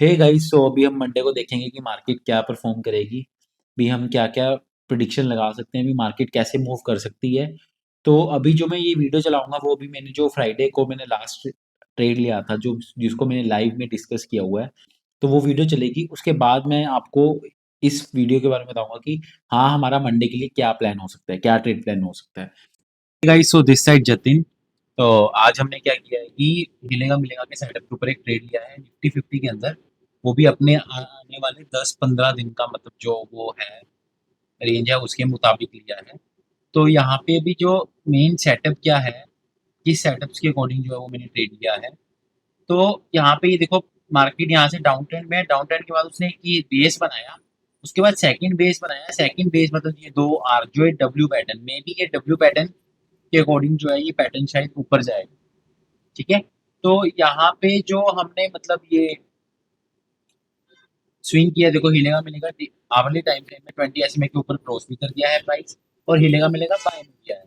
Hey guys, सो अभी हम Monday को देखेंगे कि मार्केट क्या परफॉर्म करेगी। भी हम क्या-क्या प्रेडिक्शन लगा सकते हैं, भी मार्केट कैसे मूव कर सकती है। तो अभी जो मैं ये वीडियो चलाऊँगा वो भी मैंने जो फ्राइडे को मैंने लास्ट ट्रेड लिया था, जो जिसको मैंने लाइव में डिस्कस किया हुआ है, तो वो वीडियो चलेगी। उसके बाद मैं आपको इस वीडियो के बारे में बताऊँगा कि हाँ, हमारा मंडे के लिए क्या प्लान हो सकता है, क्या ट्रेड प्लान हो सकता है। Guys, so this side Jatin. तो आज हमने क्या किया है कि हिलेगा मिलेगा के सेटअप के ऊपर एक ट्रेड लिया है निफ्टी 50 के अंदर। वो भी अपने आने वाले 10-15 दिन का मतलब जो वो है रेंज है उसके मुताबिक लिया है। तो यहाँ पे भी जो मेन सेटअप क्या है, किस सेटअप्स के अकॉर्डिंग जो है वो मैंने ट्रेड लिया है। तो यहाँ पे ये देखो, मार्केट यहाँ से डाउन ट्रेंड में है। डाउन ट्रेंड के बाद उसने ये बेस बनाया, उसके बाद सेकंड बेस बनाया। सेकंड बेस मतलब ये दो आर जो है डब्ल्यू पैटर्न में भी, ये डब्ल्यू पैटर्न के अकॉर्डिंग जो है ये पैटर्न शायद ऊपर जाएगा। ठीक है, तो यहाँ पे जो हमने मतलब ये स्विंग किया, देखो हिलेगा मिलेगा आवरली टाइम फ्रेम में 20 एसएमए के ऊपर क्रॉस भी कर दिया है प्राइस, और हिलेगा मिलेगा बाय में किया है।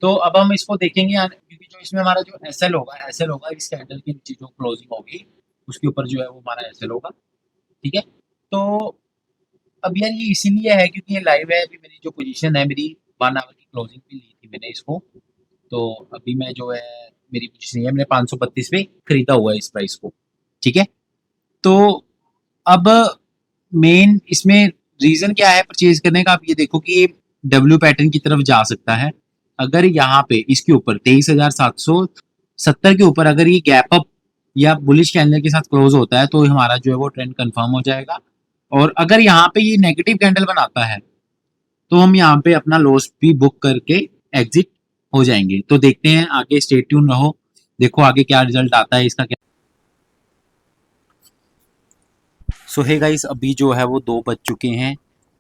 तो अब हम इसको देखेंगे क्योंकि जो इसमें हमारा जो एसएल होगा इस कैंडल के नीचे जो क्लोजिंग होगी उसके ऊपर जो है वो हमारा एसएल होगा। ठीक है, तो अब यार ये इसीलिए है क्योंकि ये लाइव है। अभी मेरी जो पोजीशन है, मेरी 1 आवर की क्लोजिंग भी ली थी मैंने इसको। तो अभी मैं जो है, मेरी पोजीशन है, मैंने 532 पे खरीदा हुआ है इस प्राइस को। ठीक है, तो अब मेन इसमें रीजन क्या है परचेज करने का। आप ये देखो कि ये डब्ल्यू पैटर्न की तरफ जा सकता है। अगर यहाँ पे इसके ऊपर 23,770 के ऊपर अगर ये गैप अप या बुलिश कैंडल के साथ क्लोज होता है तो हमारा जो है वो ट्रेंड कंफर्म हो जाएगा। और अगर यहाँ पे ये नेगेटिव कैंडल बनाता है तो हम यहाँ पे अपना लॉस भी बुक करके एग्जिट हो जाएंगे। तो देखते हैं आगे, स्टे ट्यून रहो, देखो आगे क्या रिजल्ट आता है इसका क्या। सो हे गाइस, अभी जो है वो 2 बज चुके हैं।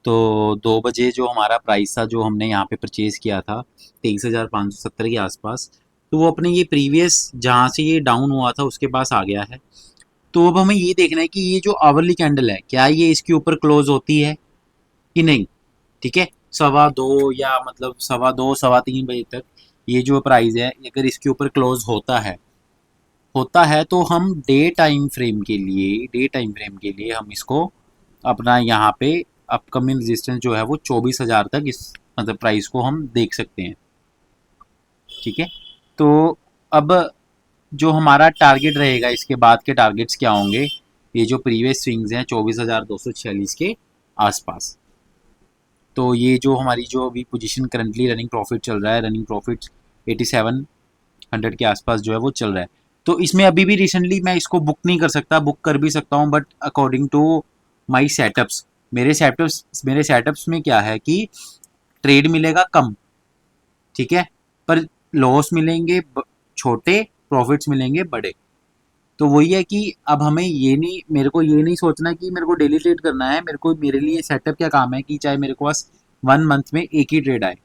तो 2 बजे जो हमारा प्राइस था जो हमने यहाँ पे परचेज़ किया था 23,570 के आसपास, तो वो अपने ये प्रीवियस जहाँ से ये डाउन हुआ था उसके पास आ गया है। तो अब हमें ये देखना है कि ये जो आवरली कैंडल है क्या ये इसके ऊपर क्लोज होती है कि नहीं। ठीक है, 2:15 या मतलब 2:15 3:15 बजे तक ये जो प्राइस है अगर इसके ऊपर क्लोज होता है तो हम डे टाइम फ्रेम के लिए हम इसको अपना यहाँ पे अपकमिंग रेजिस्टेंस जो है वो 24,000 तक इस मतलब प्राइस को हम देख सकते हैं। ठीक है, तो अब जो हमारा टारगेट रहेगा, इसके बाद के टारगेट्स क्या होंगे, ये जो प्रीवियस स्विंग्स हैं 24,246 के आसपास। तो ये जो हमारी जो अभी पोजीशन करंटली रनिंग प्रॉफिट चल रहा है, रनिंग प्रॉफिट 8700 के आसपास जो है वो चल रहा है। तो इसमें अभी भी रिसेंटली मैं इसको बुक नहीं कर सकता, बुक कर भी सकता हूँ but according to my setups, मेरे सेटअप्स में क्या है कि ट्रेड मिलेगा कम। ठीक है, पर लॉस मिलेंगे छोटे, प्रॉफिट्स मिलेंगे बड़े। तो वही है कि अब हमें मेरे को ये नहीं सोचना कि मेरे को डेली ट्रेड करना है। मेरे लिए सेटअप क्या काम है कि चाहे मेरे को पास 1 मंथ में एक ही ट्रेड आए,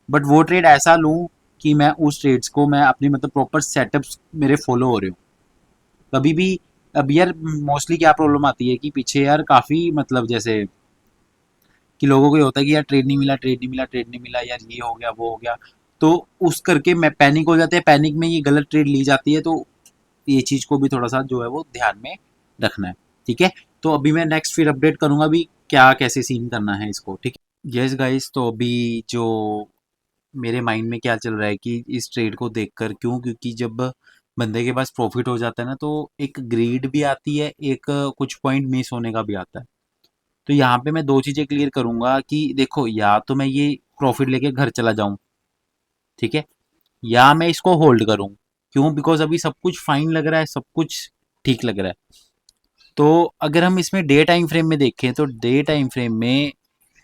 बट वो ट्रेड ऐसा लूँ कि मैं उस ट्रेड्स को मैं अपनी मतलब प्रॉपर सेटअप्स मेरे फॉलो हो रहे हो कभी भी। अब यार मोस्टली क्या प्रॉब्लम आती है कि पीछे यार काफ़ी मतलब जैसे कि लोगों को ये होता है कि यार ट्रेड नहीं मिला यार, ये हो गया वो हो गया। तो उस करके मैं पैनिक हो जाते हैं, पैनिक में ये गलत ट्रेड ली जाती है। तो ये चीज़ को भी थोड़ा सा जो है वो ध्यान में रखना है। ठीक है, तो अभी मैं नेक्स्ट फिर अपडेट करूंगा अभी क्या कैसे सीन करना है इसको। ठीक है, यस गाइस, तो अभी जो मेरे माइंड में क्या चल रहा है कि इस ट्रेड को देखकर क्यों, क्योंकि जब बंदे के पास प्रॉफिट हो जाता है ना तो एक ग्रीड भी आती है, एक कुछ पॉइंट मिस होने का भी आता है। तो यहाँ पे मैं 2 चीज़ें क्लियर करूंगा कि देखो, या तो मैं ये प्रॉफिट लेके घर चला जाऊं, ठीक है, या मैं इसको होल्ड करूं। क्यों? बिकॉज अभी सब कुछ फाइन लग रहा है, सब कुछ ठीक लग रहा है। तो अगर हम इसमें डे टाइम फ्रेम में देखें तो डे टाइम फ्रेम में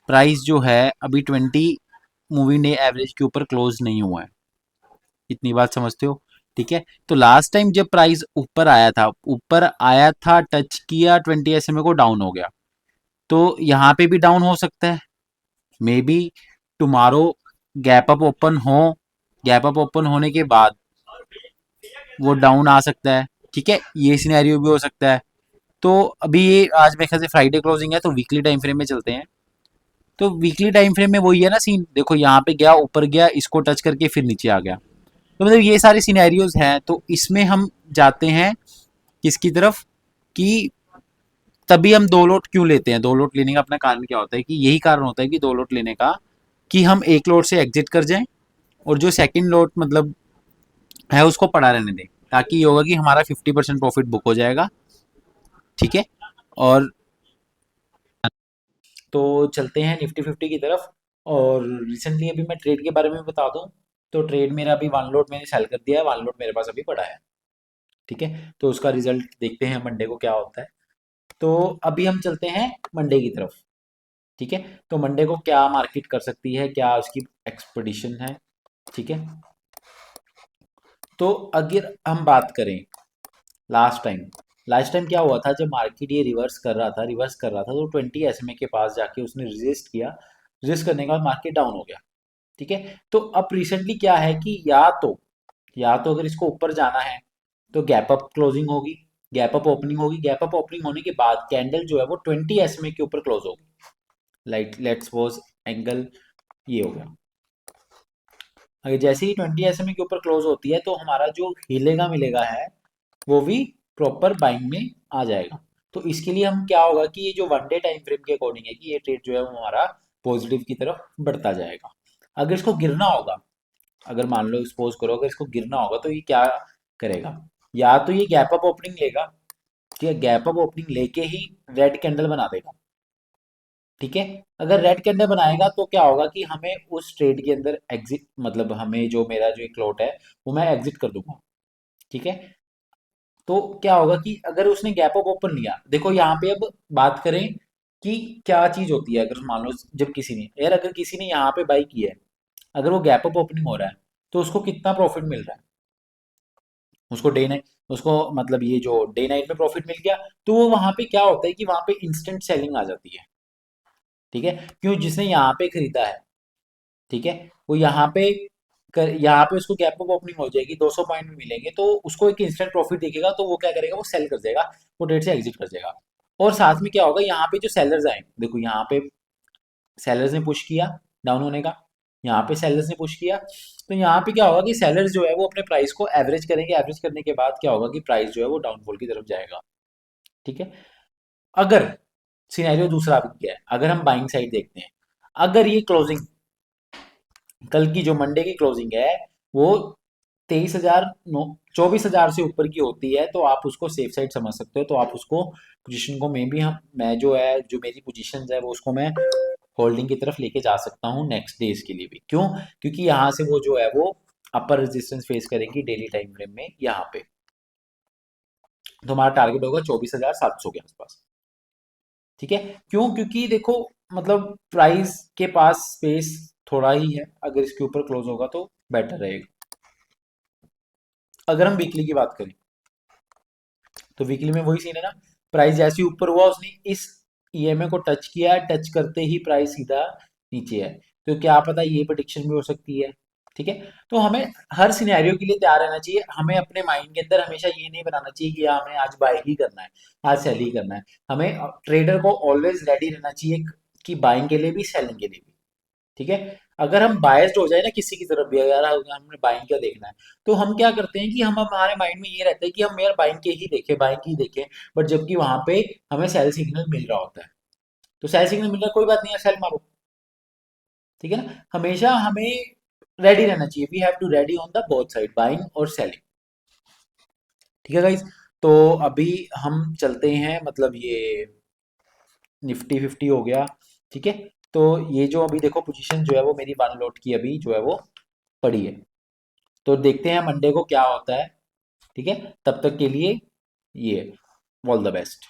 प्राइस जो है अभी 20 मूविंग डे एवरेज के ऊपर क्लोज नहीं हुआ है। इतनी बात समझते हो? ठीक है, तो लास्ट टाइम जब प्राइस ऊपर आया था टच किया 20 SMA को, डाउन हो गया। तो यहाँ पे भी डाउन हो सकता है, may be tomorrow gap up open हो, गैप अप ओपन होने के बाद वो डाउन आ सकता है। ठीक है, ये सिनेरियो भी हो सकता है। तो अभी ये आज मेरे ख्याल से फ्राइडे क्लोजिंग है तो वीकली टाइम फ्रेम में चलते हैं। तो वीकली टाइम फ्रेम में वही है ना सीन, देखो यहाँ पे गया, ऊपर गया, इसको टच करके फिर नीचे आ गया। तो मतलब ये सारे सिनेरियोज हैं। तो इसमें हम जाते हैं किसकी तरफ कि तभी हम दो लोट क्यों लेते हैं, दो लोट लेने का अपना कारण क्या होता है कि यही कारण होता है कि दो लोट लेने का कि हम एक लोट से एग्जिट कर जाएं और जो सेकंड लोट मतलब है उसको पड़ा रहने दें, ताकि ये होगा कि हमारा 50% प्रॉफिट बुक हो जाएगा। ठीक है। और तो चलते हैं निफ्टी फिफ्टी की तरफ। और रिसेंटली अभी मैं ट्रेड के बारे में बता दूं, तो ट्रेड मेरा अभी वन लोट मैंने सेल कर दिया है, वन लोट मेरे पास अभी पड़ा है। ठीक है, तो उसका रिजल्ट देखते हैं मंडे को क्या होता है। तो अभी हम चलते हैं मंडे की तरफ। ठीक है, तो मंडे को क्या मार्केट कर सकती है, क्या उसकी एक्सपेक्टेशन है। ठीक है, तो अगर हम बात करें लास्ट टाइम, लास्ट टाइम क्या हुआ था जब मार्केट ये रिवर्स कर रहा था तो 20 एसएमए के पास जाके उसने रेजिस्ट किया। रेजिस्ट करने के बाद मार्केट डाउन हो गया। ठीक है, तो अब रिसेंटली क्या है कि या तो अगर इसको ऊपर जाना है तो गैप अप क्लोजिंग होगी, गैप अप ओपनिंग होगी, गैप अप ओपनिंग होने के बाद कैंडल जो है वो 20 एसएमए के ऊपर क्लोज होगी। लाइक लेट्स सपोज एंगल ये हो गया। अगर जैसे ही 20 एसएमए के ऊपर क्लोज होती है तो हमारा जो हिलेगा मिलेगा है वो भी प्रॉपर बाइंग में आ जाएगा। तो इसके लिए हम क्या होगा कि ये जो वन डे टाइम फ्रेम के अकॉर्डिंग है कि ये ट्रेड जो है वो हमारा पॉजिटिव की तरफ बढ़ता जाएगा। अगर इसको गिरना होगा, अगर मान लो सपोज करो अगर इसको गिरना होगा तो ये क्या करेगा, या तो ये गैप अप ओपनिंग लेगा, ठीक है, गैप अप ओपनिंग लेके ही रेड कैंडल बना देगा। ठीक है, अगर रेड कैंडल बनाएगा तो क्या होगा कि हमें उस ट्रेड के अंदर एग्जिट मतलब हमें जो मेरा जो एक लॉट है वो मैं एग्जिट कर दूंगा। ठीक है, तो क्या होगा कि अगर उसने गैप अप ओपन लिया, देखो यहाँ पे अब बात करें कि क्या चीज होती है। अगर मान लो जब किसी ने यार अगर किसी ने यहाँ पे बाई की है, अगर वो गैप अप ओपनिंग हो रहा है तो उसको कितना प्रॉफिट मिल रहा है, उसको डे नाइट, उसको मतलब ये जो डे नाइट में प्रॉफिट मिल गया। तो वो वहां पे क्या होता है कि वहां पे इंस्टेंट सेलिंग आ जाती है। ठीक है, क्यों, जिसने यहाँ पे खरीदा है, ठीक है, वो यहाँ पे उसको गैप अप ओपनिंग हो जाएगी, 200 पॉइंट में मिलेंगे तो उसको एक इंस्टेंट प्रॉफिट दिखेगा, तो वो क्या करेगा, वो सेल कर देगा, वो ट्रेड से एग्जिट कर देगा। और साथ में क्या होगा, यहाँ पे जो सेलर्स आए, देखो यहाँ पे सेलर्स ने पुश किया डाउन होने का, यहाँ पे सेलर्स ने पुश किया, तो यहाँ पे क्या होगा कि सेलर्स जो है वो अपने प्राइस को एवरेज करेंगे, एवरेज करने के बाद क्या होगा कि प्राइस जो है वो डाउनफॉल की तरफ जाएगा। ठीक है, अगर सिनेरियो दूसरा भी है, अगर हम बाइंग साइड देखते हैं, अगर ये क्लोजिंग कल की जो मंडे की क्लोजिंग है वो 23,000 नो 24,000 से ऊपर की होती है तो आप उसको सेफ साइड समझ सकते हो, तो आप उसको पोजीशन को मैं जो है जो मेरी पोजीशन है वो उसको मैं होल्डिंग की तरफ लेके जा सकता हूँ नेक्स्ट डेज के लिए भी। क्यों, क्योंकि यहाँ से वो जो है वो अपर रेजिस्टेंस फेस करेंगी डेली टाइम फ्रेम में यहाँ पे। तो हमारा टारगेट होगा 24,700 के आसपास। ठीक है, क्यों, क्योंकि देखो मतलब प्राइस के पास स्पेस थोड़ा ही है, अगर इसके ऊपर क्लोज होगा तो बेटर रहेगा। अगर हम वीकली की बात करें तो वीकली में वही सीन है ना, प्राइस जैसे ही ऊपर हुआ उसने इस ईएमए को टच किया, टच करते ही प्राइस सीधा नीचे है, तो क्या पता ये प्रेडिक्शन भी हो सकती है। ठीक है, तो हमें हर सिनेरियो के लिए तैयार रहना चाहिए, हमें अपने माइंड के अंदर हमेशा ये नहीं बनाना चाहिए कि हमें आज बाय ही करना है, आज सेल ही करना है। हमें ट्रेडर को ऑलवेज रेडी रहना चाहिए कि बाइंग के लिए भी सेलिंग के लिए भी। ठीक है, अगर हम बायस्ड हो जाए ना किसी की तरफ भी, अगर हमने बाइंग का देखना है तो हम क्या करते हैं कि हम हमारे माइंड में ये रहता है कि हम यार बाइंग के ही देखें, बाइंग की देखें, बट जबकि वहां पे हमें सेल सिग्नल मिल रहा होता है। तो सेल सिग्नल मिल रहा है, कोई बात नहीं है, सेल मारो। ठीक है ना, हमेशा हमें रेडी रहना चाहिए, we have to ready on the both side, buying और सेलिंग। ठीक है गाइज, तो अभी हम चलते हैं मतलब ये निफ्टी फिफ्टी हो गया। ठीक है, तो ये जो अभी देखो पोजीशन जो है वो मेरी वन लोट की अभी जो है वो पड़ी है, तो देखते हैं मंडे को क्या होता है। ठीक है, तब तक के लिए ये ऑल द बेस्ट।